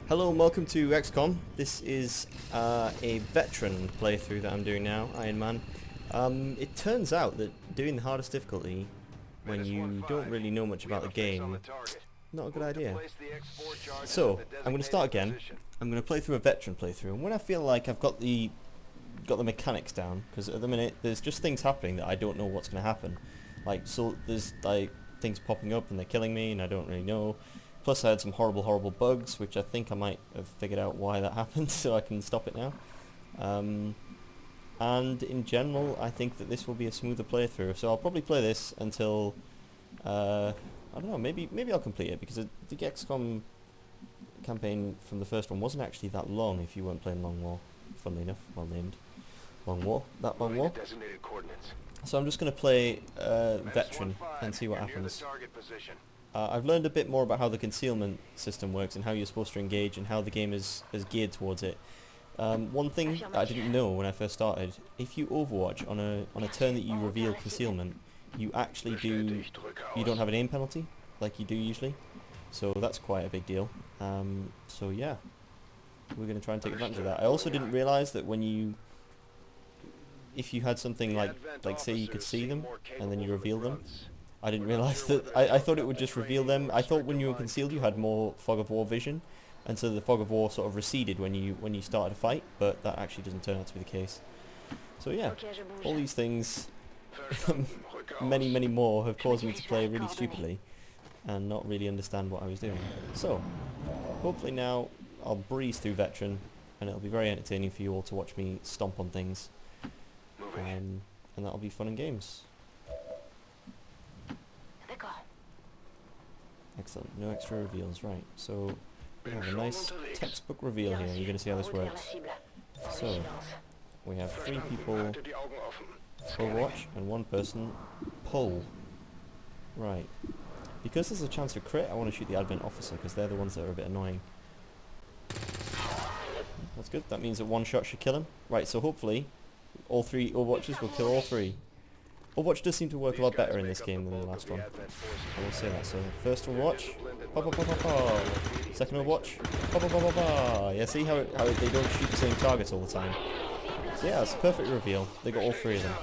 Hello and welcome to XCOM. This is a veteran playthrough that I'm doing now, Iron Man. It turns out that doing the hardest difficulty when you don't really know much about the game, not a good idea. So, I'm going to start again. I'm going to play through a veteran playthrough, and when I feel like I've got the mechanics down, because at the minute there's just things happening that I don't know what's going to happen. So there's like things popping up and they're killing me and I don't really know. Plus I had some horrible bugs, which I think I might have figured out why that happened, so I can stop it now. And in general, I think that this will be a smoother playthrough, so I'll probably play this until, I don't know, maybe I'll complete it, because the XCOM campaign from the first one wasn't actually that long if you weren't playing Long War, funnily enough, well named. Long War. So I'm just going to play Veteran and see what happens. I've learned a bit more about how the concealment system works and how you're supposed to engage and how the game is geared towards it. One thing that I didn't know when I first started, if you overwatch on a turn that you reveal concealment, you actually you don't have an aim penalty like you do usually. So that's quite a big deal. So yeah, we're going to try and take advantage of that. I also didn't realise that if you had something like say you could see them and then you reveal them, I didn't realise that. I thought it would just reveal them. I thought when you were concealed you had more fog of war vision, and so the fog of war sort of receded when you started a fight, but that actually doesn't turn out to be the case. So yeah, all these things, many more, have caused me to play really stupidly and not really understand what I was doing. So hopefully now I'll breeze through Veteran and it'll be very entertaining for you all to watch me stomp on things. And that'll be fun and games. Excellent, no extra reveals, right. So we have a nice textbook reveal here, you're going to see how this works. So, we have 3 people Overwatch and 1 person pull. Right. Because there's a chance for crit, I want to shoot the advent officer because they're the ones that are a bit annoying. That's good, that means that 1 shot should kill him. Right, so hopefully all 3 Overwatchers will kill all 3. Overwatch does seem to work a lot better in this game than the last one. I will say that. So first Overwatch, pa pa pa pa pa. Second Overwatch, pa pa pa pa pa. Yeah, see how they don't shoot the same targets all the time. So yeah, it's a perfect reveal. They got all 3 of them.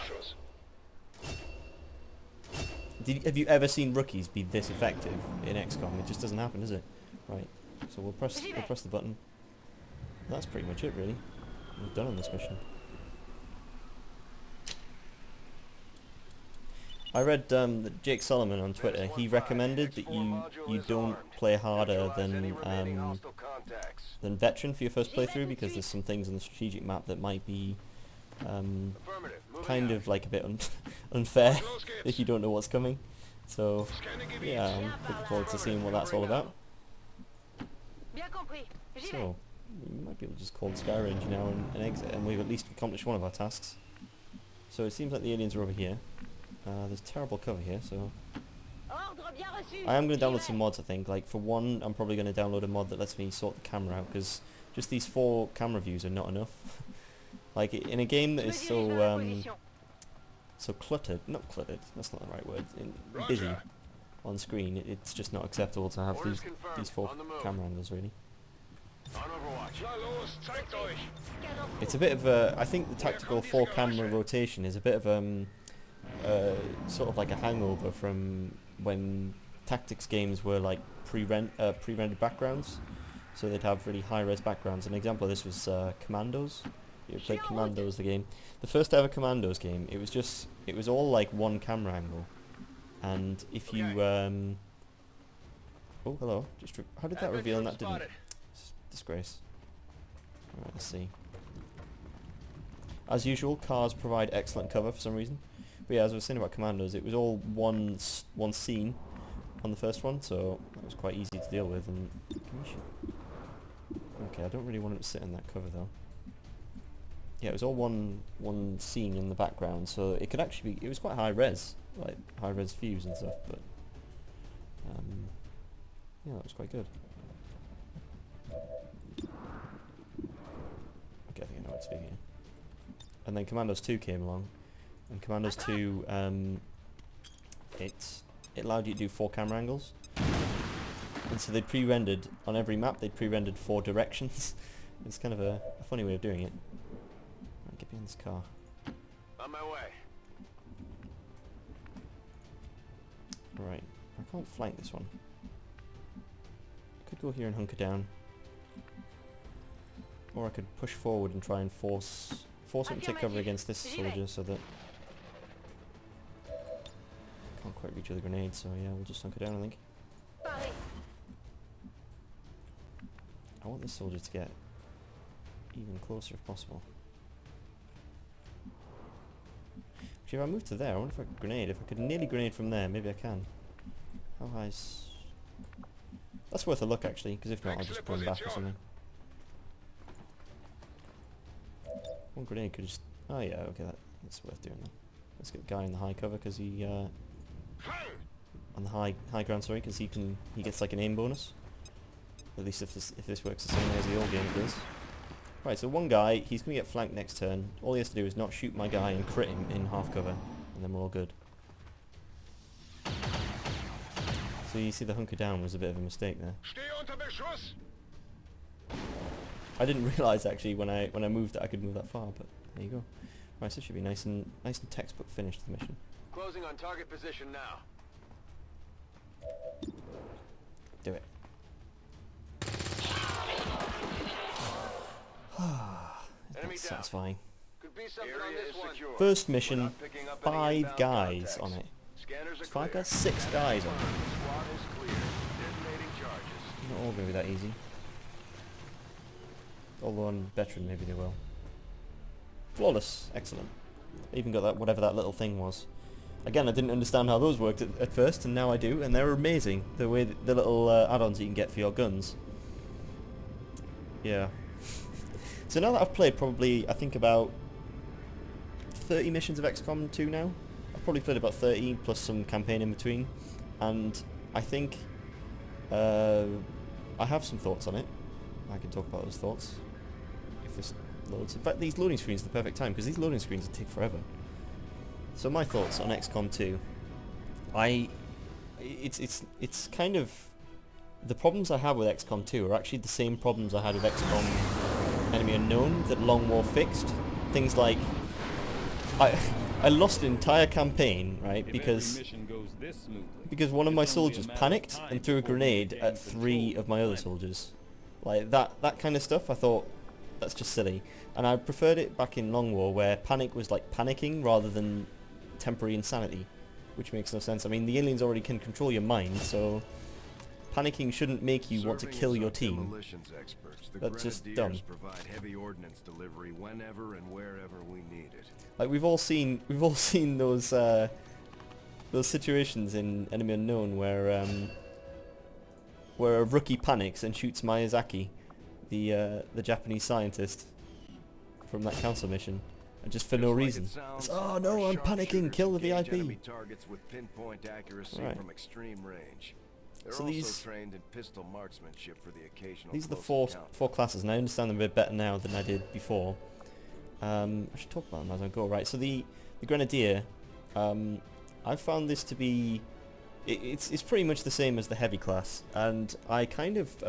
Have you ever seen rookies be this effective in XCOM? It just doesn't happen, does it? Right. So we'll press the button. That's pretty much it, really. We're done on this mission. I read that Jake Solomon on Twitter, he recommended that you don't play harder than Veteran for your first playthrough because there's some things on the strategic map that might be kind of like a bit unfair if you don't know what's coming. So yeah, I'm looking forward to seeing what that's all about. So we might be able to just call the Sky Ranger now and exit, and we've at least accomplished one of our tasks. So it seems like the aliens are over here. There's terrible cover here, so I am going to download some mods, I think. Like, for one, I'm probably going to download a mod that lets me sort the camera out, because just these 4 camera views are not enough. Like, in a game that is so cluttered, not cluttered, that's not the right word, busy on screen, it's just not acceptable to have these 4 camera angles, really. It's a bit of a, I think the tactical 4 camera rotation is a bit of sort of like a hangover from when tactics games were like pre-rendered backgrounds, so they'd have really high-res backgrounds. An example of this was Commandos. You played Commandos, the game, the first ever Commandos game. It was all like 1 camera angle, and if you oh hello, how did that reveal and that didn't? Disgrace. Alright, let's see. As usual, cars provide excellent cover for some reason. But yeah, as I was saying about Commandos, it was all one scene on the first one, so that was quite easy to deal with. And okay, I don't really want it to sit in that cover though. Yeah, it was all one scene in the background, so it could actually be. It was quite high res, like high res views and stuff. But yeah, that was quite good. Okay, I think I know what it's doing here. And then Commandos 2 came along. And Commandos 2, it allowed you to do 4 camera angles. And so they pre-rendered, on every map, they pre-rendered 4 directions. It's kind of a funny way of doing it. Right, get behind this car. On my way. Right, I can't flank this one. I could go here and hunker down. Or I could push forward and try and force him to take cover against this soldier so that... Can't quite reach with a grenade, so yeah, we'll just hunker down, I think. I want this soldier to get even closer if possible. Actually, if I move to there, I wonder if I could grenade. If I could nearly grenade from there, maybe I can. How high's... That's worth a look, actually, because if not, I'll just run back or something. One grenade could just... Oh yeah, okay, that's worth doing that. Let's get the guy in the high cover, because he... on the high ground, sorry, because he gets like an aim bonus. At least if this works the same way as the old game does. Right, so one guy, he's going to get flanked next turn. All he has to do is not shoot my guy and crit him in half cover, and then we're all good. So you see the hunker down was a bit of a mistake there. I didn't realise actually when I moved that I could move that far, but there you go. Right, so it should be nice and textbook finish to the mission. Closing on target position now. Do it. That's satisfying. First mission, 5 guys on it. 5 guys? 6 guys on it. Not all going to be that easy. Although on veteran maybe they will. Flawless. Excellent. I even got that, whatever that little thing was. Again, I didn't understand how those worked at first, and now I do, and they're amazing. The way the little add-ons you can get for your guns. Yeah. So now that I've played probably, I think about 30 missions of XCOM 2 now. I've probably played about 30 plus some campaign in between, and I think I have some thoughts on it. I can talk about those thoughts if this loads. In fact, these loading screens are the perfect time because these loading screens take forever. So my thoughts on XCOM 2. It's kind of the problems I have with XCOM 2 are actually the same problems I had with XCOM Enemy Unknown that Long War fixed. Things like I lost an entire campaign, right, because one of my soldiers panicked and threw a grenade at 3 of my other soldiers. Like that kind of stuff, I thought that's just silly. And I preferred it back in Long War where panic was like panicking rather than temporary insanity, which makes no sense. I mean, the aliens already can control your mind, so panicking shouldn't make you want to kill your team. That's just dumb. Provide heavy ordnance delivery whenever and wherever we need it. Like we've all seen those situations in Enemy Unknown where a rookie panics and shoots Miyazaki, the Japanese scientist from that council mission, and just for no reason. It's, oh no, I'm panicking, kill the VIP. Targets with pinpoint accuracy from extreme range. So these trained in pistol marksmanship for the occasional. These are the four classes, and I understand them a bit better now than I did before. I should talk about them as I go. Right, so the Grenadier, I found this to be, it's pretty much the same as the heavy class, and I kind of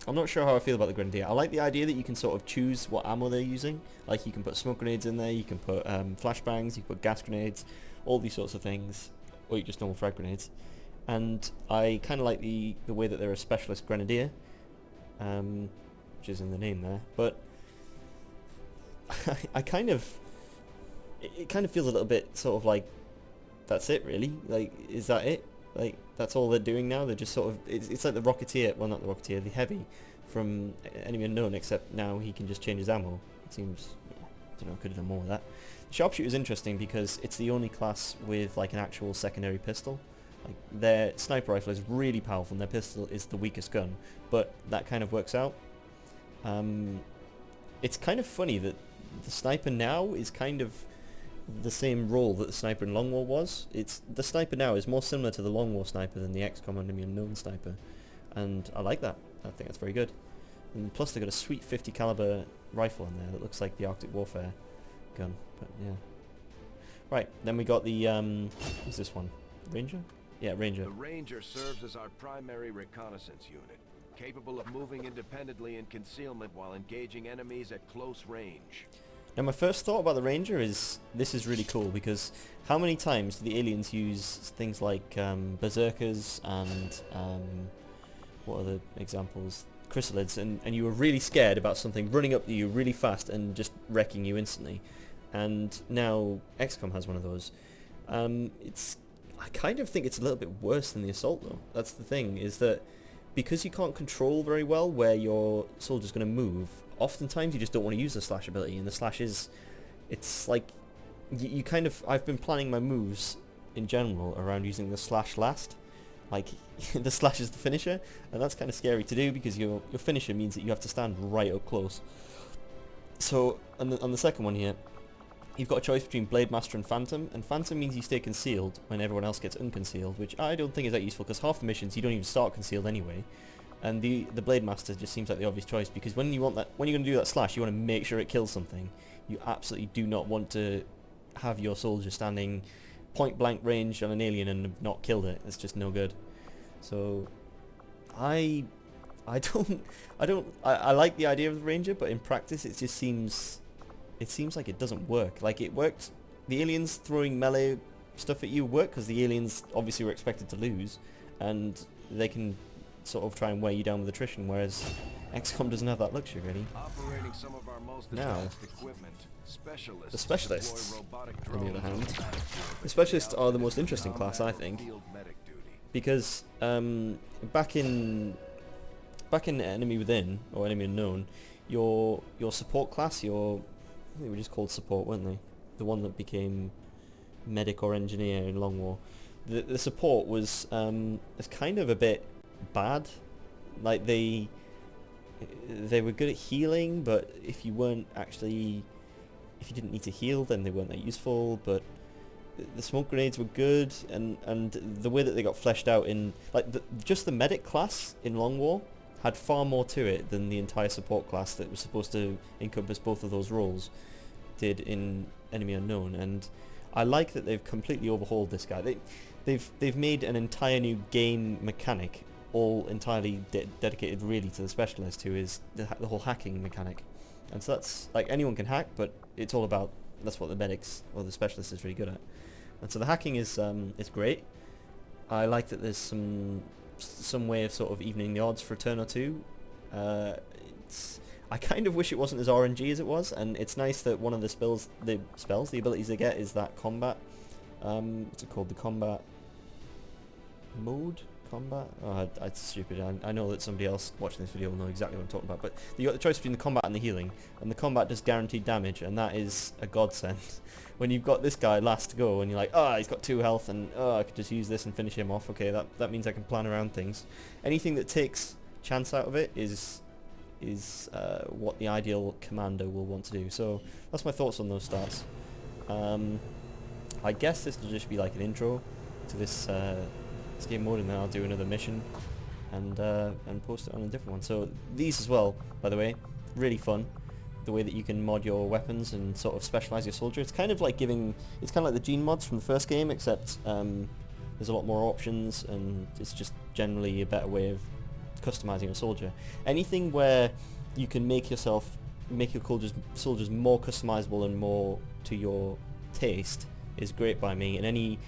I'm not sure how I feel about the Grenadier. I like the idea that you can sort of choose what ammo they're using. Like you can put smoke grenades in there, you can put flashbangs, you can put gas grenades, all these sorts of things, or you just normal frag grenades. And I kind of like the way that they're a specialist Grenadier, which is in the name there. But I kind of, it kind of feels a little bit sort of like, that's it really? Like, is that it? Like, that's all they're doing now? They're just sort of, it's like the Rocketeer, well not the Rocketeer, the Heavy from Enemy Unknown, except now he can just change his ammo. It seems, I don't know, could have done more with that. The Sharpshooter is interesting because it's the only class with like an actual secondary pistol. Like, their sniper rifle is really powerful and their pistol is the weakest gun, but that kind of works out. It's kind of funny that the sniper now is kind of the same role that the sniper in Long War was. The sniper now is more similar to the Long War sniper than the XCOM Enemy Unknown sniper, and I like that. I think that's very good. And plus they've got a sweet 50 caliber rifle in there that looks like the Arctic Warfare gun. But yeah. Right, then we got the what's this one? Ranger? Yeah, Ranger. The Ranger serves as our primary reconnaissance unit, capable of moving independently in concealment while engaging enemies at close range. Now my first thought about the Ranger is, this is really cool because how many times do the aliens use things like berserkers and what are the examples? Chrysalids, and you were really scared about something running up to you really fast and just wrecking you instantly. And now XCOM has one of those. I kind of think it's a little bit worse than the assault though. That's the thing, is that because you can't control very well where your soldier's going to move, oftentimes you just don't want to use the slash ability, and the slash is, it's like, you kind of, I've been planning my moves in general around using the slash last. Like, the slash is the finisher, and that's kind of scary to do because your finisher means that you have to stand right up close. So, on the second one here, you've got a choice between Blade Master and Phantom means you stay concealed when everyone else gets unconcealed, which I don't think is that useful because half the missions you don't even start concealed anyway. And the Blade Master just seems like the obvious choice because when you're going to do that slash, you want to make sure it kills something. You absolutely do not want to have your soldier standing point blank range on an alien and have not killed it. It's just no good. So I like the idea of the Ranger, but in practice it just seems like it doesn't work. Like, it worked, the aliens throwing melee stuff at you worked because the aliens obviously were expected to lose, and they can sort of try and weigh you down with attrition, whereas XCOM doesn't have that luxury really. Operating some of our most Now, advanced equipment, the specialists, deploy robotic on the other drones hand, on the specialists are the most interesting class, I think, field medic duty. because back in Enemy Within or Enemy Unknown, your support class, I think they were just called support, weren't they? The one that became medic or engineer in Long War. The support was kind of a bit bad. Like, they were good at healing, but if you didn't need to heal, then they weren't that useful. But the smoke grenades were good, and the way that they got fleshed out in, like, just the medic class in Long War had far more to it than the entire support class that was supposed to encompass both of those roles did in Enemy Unknown. And I like that they've completely overhauled this guy. They've made an entire new game mechanic, all entirely dedicated really to the specialist, who is the whole hacking mechanic. And so that's, like, anyone can hack, but it's all about, that's what the medics or the specialist is really good at. And so the hacking is great. I like that there's some way of sort of evening the odds for a turn or two. I kind of wish it wasn't as RNG as it was, and it's nice that one of the abilities they get is that combat. What's it called? The combat mode? Combat? Oh, it's stupid. I know that somebody else watching this video will know exactly what I'm talking about, but you got the choice between the combat and the healing, and the combat does guaranteed damage, and that is a godsend. When you've got this guy last to go, and you're like, oh, he's got 2 health, and oh, I could just use this and finish him off. Okay, that means I can plan around things. Anything that takes chance out of it is what the ideal commander will want to do. So that's my thoughts on those stats. I guess this will just be like an intro to this game mode, and then I'll do another mission and post it on a different one. So these as well, by the way, really fun. The way that you can mod your weapons and sort of specialize your soldier. It's kind of like the gene mods from the first game, except there's a lot more options, and it's just generally a better way of customizing a soldier. Anything where you can make your soldiers more customizable and more to your taste is great by me. And any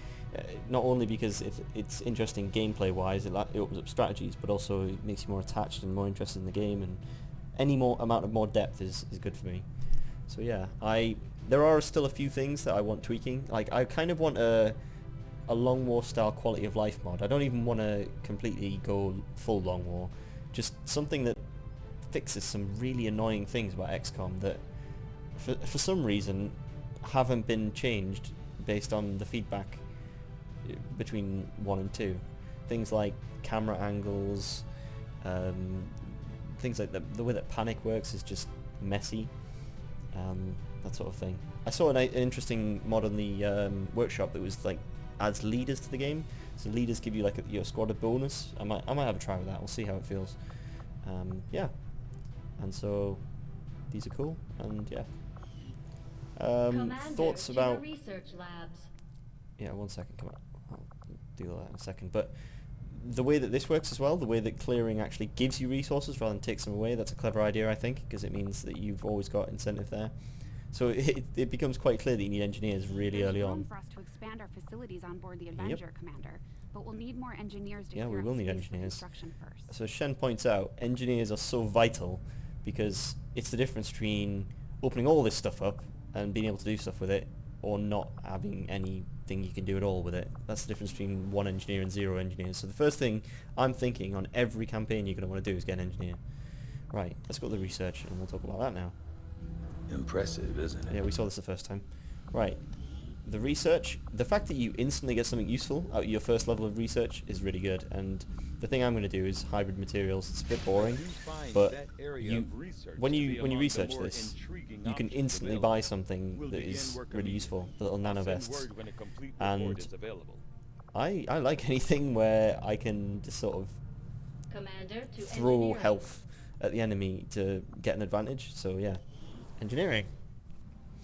not only because it's interesting gameplay wise, it opens up strategies, but also it makes you more attached and more interested in the game, and any more amount of more depth is good for me. So yeah, there are still a few things that I want tweaking. Like, I kind of want a Long War style quality of life mod. I don't even want to completely go full Long War. Just something that fixes some really annoying things about XCOM that for some reason haven't been changed based on the feedback between 1 and 2. Things like camera angles, things like the way that panic works is just messy, that sort of thing. I saw an interesting mod on the workshop that was like adds leaders to the game. So leaders give you like your squad a bonus. I might have a try with that. We'll see how it feels. Yeah, and so these are cool, and yeah. Commander, Thoughts to about the research labs. Yeah, 1 second, come on. do that in a second. But the way that this works as well, the way that clearing actually gives you resources rather than takes them away, that's a clever idea, I think, because it means that you've always got incentive there. So it becomes quite clear that you need engineers really early on. For us to expand our facilities on board the Avenger, Commander, but we'll need more engineers to Yeah, we clear will up need space for engineers. construction first. So Shen points out, engineers are so vital because it's the difference between opening all this stuff up and being able to do stuff with it, or not having anything you can do at all with it. That's the difference between 1 engineer and 0 engineers. So the first thing I'm thinking on every campaign you're going to want to do is get an engineer. Right, let's go to the research and we'll talk about that now. Impressive, isn't it? Yeah, we saw this the first time. Right, the research, the fact that you instantly get something useful out of your first level of research is really good, and the thing I'm going to do is hybrid materials. It's a bit boring, but when you research this, you can instantly buy something that is really useful, the little nano vests, and I like anything where I can just sort of throw health at the enemy to get an advantage, so yeah. Engineering.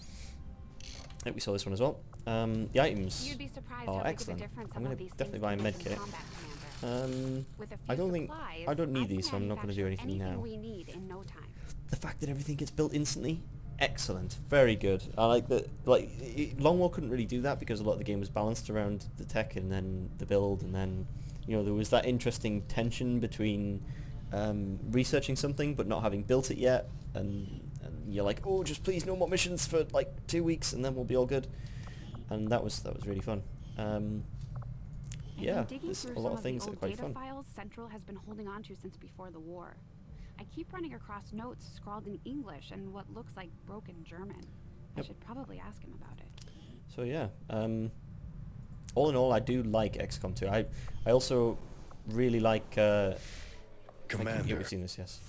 I think we saw this one as well. The items You'd be surprised are how big of a excellent. difference I'm some going of to these definitely things buy a can med make in kit. combat, Commander. With a few I don't need supplies, these, so I'm not going to do anything anything now. we need in no time. The fact that everything gets built instantly, excellent, very good. I like that. Like Long War couldn't really do that because a lot of the game was balanced around the tech and then the build, and then there was that interesting tension between researching something but not having built it yet, and you're like, oh, just please no more missions for like 2 weeks and then we'll be all good. And that was really fun. Yeah, there's a lot of things that are quite fun. Files Central has been holding on to since before the war. I keep running across notes scrawled in English and what looks like broken German. I should probably ask him about it. So yeah, all in all, I do like XCOM 2. I also really like. Commander. We've seen this, yes.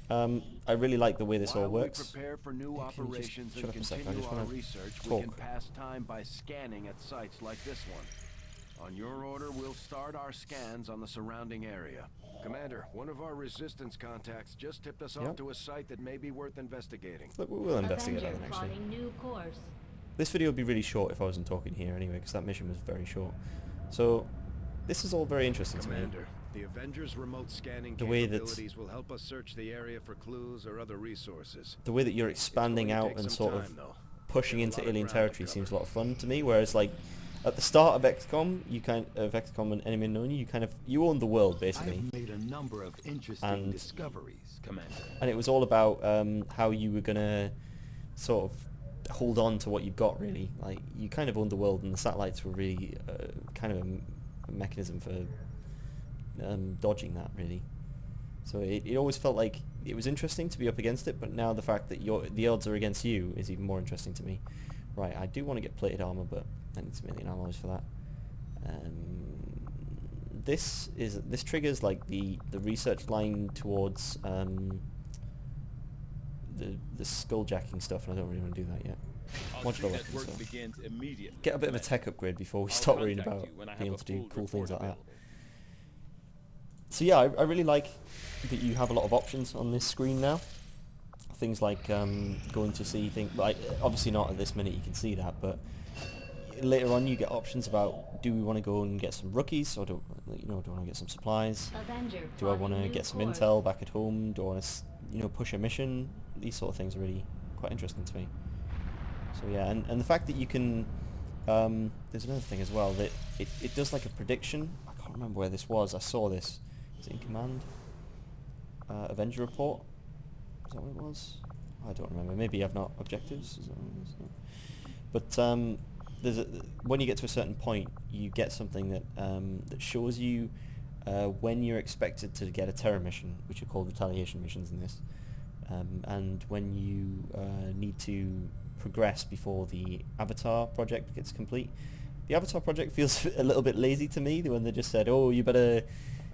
I really like the way this all While works. we prepare for new Yeah, can you just operations shut and up a sec? I continue just our wanna research, we talk. can pass time by scanning at sites like this one. On your order, we'll start our scans on the surrounding area. Commander, one of our resistance contacts just tipped us off to a site that may be worth investigating. Look, we'll investigate that one, actually. New course. This video would be really short if I wasn't talking here anyway, because that mission was very short. So, this is all very interesting to me. Commander, the Avenger's remote scanning The way that- capabilities will help us search the area for clues or other resources. The way that you're It's expanding going to out take and some sort time, of though. pushing We have a into lot of alien ground to territory seems a cover. lot of fun to me, whereas like at the start of XCOM, XCOM and Enemy Unknown, you owned the world basically, I've made a number of interesting And- discoveries, Commander. and it was all about how you were gonna sort of hold on to what you've got. Really, like you kind of owned the world, and the satellites were really kind of a mechanism for dodging that, really. So it always felt like it was interesting to be up against it, but now the fact that the odds are against you is even more interesting to me. Right, I do want to get plated armor, but I need some alien alloys for that. This triggers like the research line towards the skulljacking stuff, and I don't really want to do that yet. Modular weapons, so. Begins immediately. Get a bit of a tech upgrade before we I'll start worrying contact about you when I being have able to a do full cool things like report that. available. So yeah, I really like that you have a lot of options on this screen now. Things like going to see things, like obviously not at this minute you can see that, but later on you get options about, do we want to go and get some rookies, or do I want to get some supplies? Avenger. Do I want to get some intel back at home? Do I want to push a mission? These sort of things are really quite interesting to me. So yeah, and the fact that you can, there's another thing as well, that it does like a prediction. I can't remember where this was. I saw this. Is it in Command? Avenger report? Is that what it was? I don't remember. Maybe I've not objectives. Is that what it is? No. But there's when you get to a certain point, you get something that that shows you when you're expected to get a terror mission, which are called retaliation missions in this, and when you need to progress before the Avatar project gets complete. The Avatar project feels a little bit lazy to me when they just said, "Oh, you better."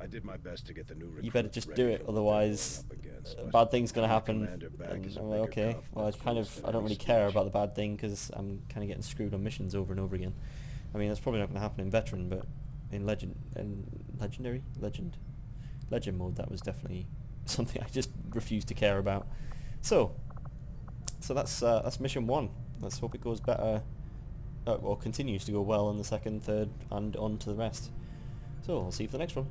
I did my best to get the new You better recruits just ready do it, for what otherwise they're going up against, but bad thing's gonna having a happen. commander back And is a I'm like, bigger okay, well, I conflict don't really than care any about the bad thing because I'm kind of getting screwed on missions over and over again. I mean, that's probably not going to happen in Veteran, but in Legend mode, that was definitely something I just refused to care about. So that's mission 1. Let's hope it goes better, or continues to go well in the second, third, and on to the rest. So I'll see you for the next one.